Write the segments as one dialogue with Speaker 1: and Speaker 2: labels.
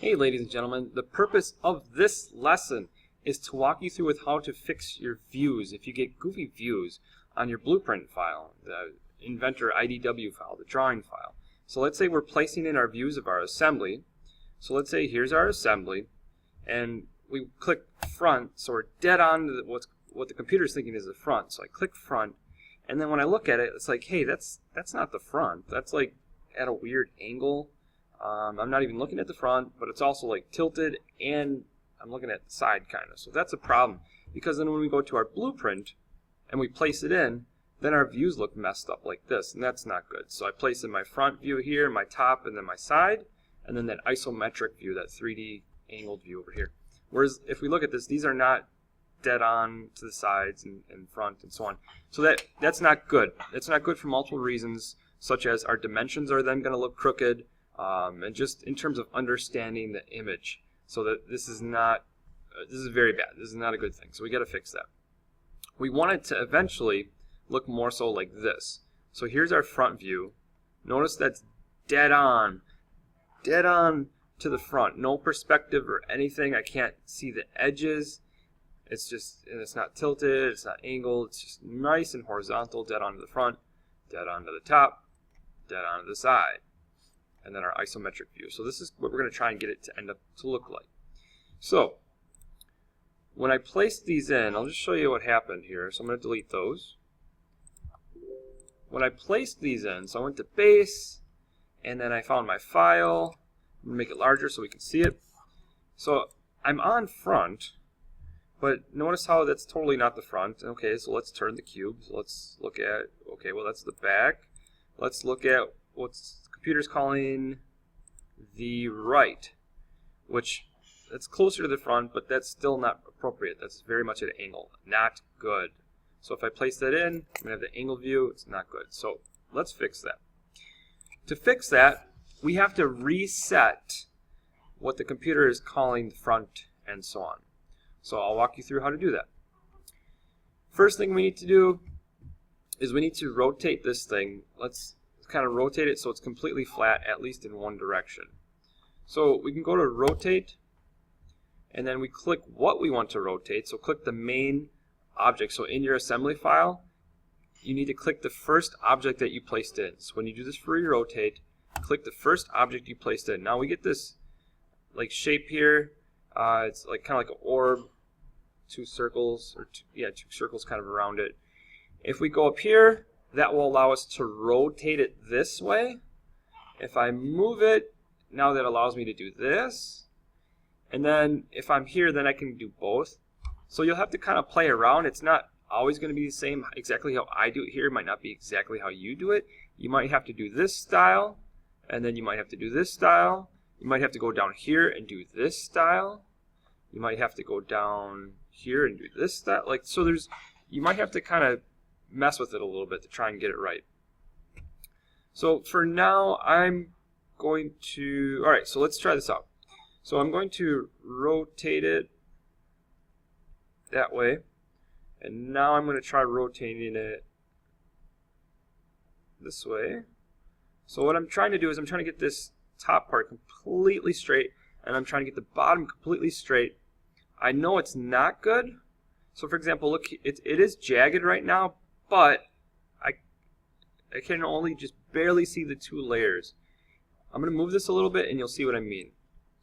Speaker 1: Hey ladies and gentlemen, the purpose of this lesson is to walk you through with how to fix your views if you get goofy views on your blueprint file, the inventor IDW file, the drawing file. So let's say we're placing in our views of our assembly. So let's say here's our assembly and we click front, so we're dead on to what the computer's thinking is the front. So I click front, and then when I look at it, it's like, hey, that's not the front. That's like at a weird angle. I'm not even looking at the front, but it's also like tilted, and I'm looking at the side kind of. So that's a problem, because then when we go to our blueprint and we place it in, then our views look messed up like this, and that's not good. So I place in my front view here, my top, and then my side, and then that isometric view, that 3D angled view over here. Whereas if we look at this, these are not dead on to the sides and front and so on. So that's not good. It's not good for multiple reasons, such as our dimensions are then going to look crooked, and just in terms of understanding the image. So that this is very bad. This is not a good thing. So we got to fix that. We want it to eventually look more so like this. So here's our front view. Notice that's dead on to the front. No perspective or anything. I can't see the edges. It's just, and it's not tilted, it's not angled, it's just nice and horizontal, dead on to the front, dead on to the top, dead on to the side. And then our isometric view. So this is what we're going to try and get it to end up to look like. So when I place these in, I'll just show you what happened here. So I'm going to delete those. When I placed these in, so I went to base, and then I found my file. I'm going to make it larger so we can see it. So I'm on front, but notice how that's totally not the front. Okay, so let's turn the cube. So let's look at, okay, well that's the back. Let's look at what's computer's calling the right, which that's closer to the front, but that's still not appropriate. That's very much at an angle. Not good. So if I place that in, I'm going to have the angle view. It's not good. So let's fix that. To fix that, we have to reset what the computer is calling the front and so on. So I'll walk you through how to do that. First thing we need to do is we need to rotate this thing. Let's kind of rotate it so it's completely flat, at least in one direction. So we can go to rotate, and then we click what we want to rotate. So click the main object. So in your assembly file, you need to click the first object that you placed in. So when you do this for your rotate, click the first object you placed in. Now we get this like shape here. It's like kind of like an orb, two circles kind of around it. If we go up here, that will allow us to rotate it this way. If I move it, now that allows me to do this. And then if I'm here, then I can do both. So you'll have to kind of play around. It's not always going to be the same. Exactly how I do it here might not be exactly how you do it. You might have to do this style, and then you might have to do this style. You might have to go down here and do this style. You might have to go down here and do this style. Like, so you might have to kind of mess with it a little bit to try and get it right. So for now, I'm going to, alright, so let's try this out. So I'm going to rotate it that way, and now I'm going to try rotating it this way. So what I'm trying to do is I'm trying to get this top part completely straight, and I'm trying to get the bottom completely straight. I know it's not good. So for example, look, it is jagged right now, but I can only just barely see the two layers. I'm going to move this a little bit and you'll see what I mean.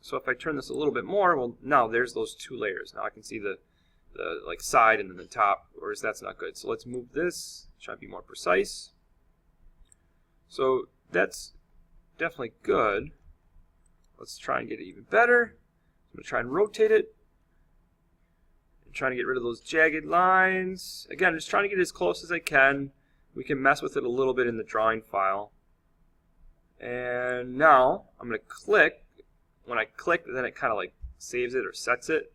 Speaker 1: So if I turn this a little bit more, well, now there's those two layers. Now I can see the like side and then the top, whereas that's not good. So let's move this, try to be more precise. So that's definitely good. Let's try and get it even better. I'm going to try and rotate it. I'm trying to get rid of those jagged lines. Again, just trying to get as close as I can. We can mess with it a little bit in the drawing file. And now I'm going to click. When I click, then it kind of like saves it or sets it.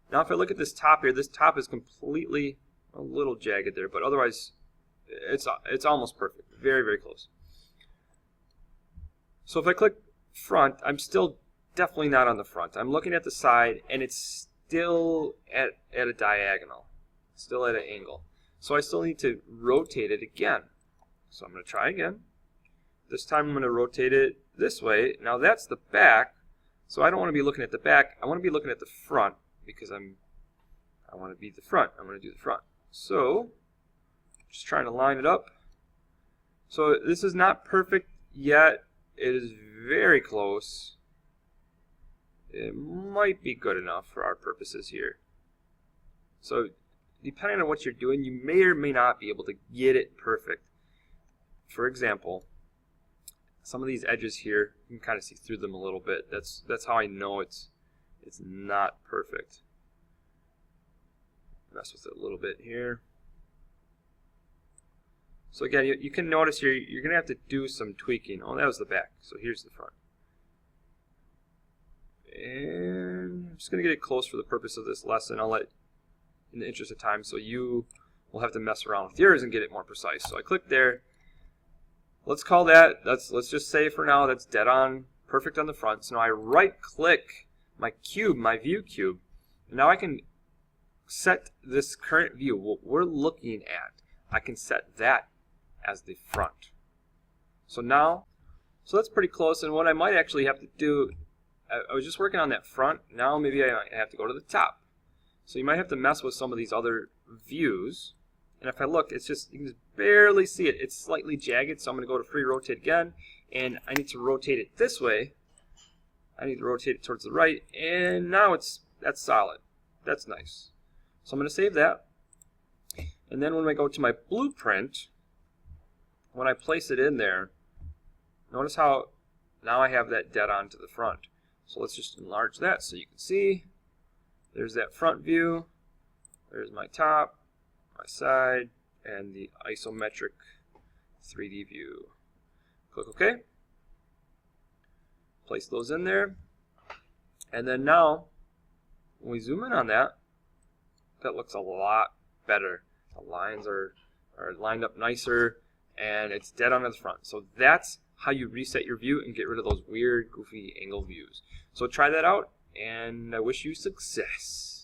Speaker 1: Now if I look at this top here, this top is completely a little jagged there, but otherwise it's almost perfect. Very, very close. So if I click front, I'm still definitely not on the front. I'm looking at the side, and it's still at a diagonal, still at an angle. So I still need to rotate it again. So I'm going to try again. This time I'm going to rotate it this way. Now that's the back, So I don't want to be looking at the back. I want to be looking at the front because I want to be the front. I'm going to do the front. So just trying to line it up. So this is not perfect yet. It is very close. It might be good enough for our purposes here. So depending on what you're doing, you may or may not be able to get it perfect. For example, some of these edges here, you can kind of see through them a little bit. That's how I know it's not perfect. Mess with it a little bit here. So again, you can notice here, you're going to have to do some tweaking. Oh, that was the back. So here's the front. And I'm just going to get it close for the purpose of this lesson. I'll let, in the interest of time, so you will have to mess around with yours and get it more precise. So I click there. Let's call that, let's just say for now that's dead on, perfect on the front. So now I right click my cube, my view cube. And now I can set this current view, what we're looking at, I can set that as the front. So now, so that's pretty close. And what I might actually have to do, I was just working on that front. Now maybe I have to go to the top. So you might have to mess with some of these other views. And if I look, it's just, you can just barely see it. It's slightly jagged, so I'm going to go to free rotate again. And I need to rotate it this way. I need to rotate it towards the right. And now that's solid. That's nice. So I'm going to save that. And then when I go to my blueprint, when I place it in there, notice how now I have that dead on to the front. So let's just enlarge that so you can see. There's that front view. There's my top, my side, and the isometric 3D view. Click OK. Place those in there. And then now, when we zoom in on that, that looks a lot better. The lines are lined up nicer, and it's dead on the front. So that's how you reset your view and get rid of those weird, goofy angle views. So try that out, and I wish you success.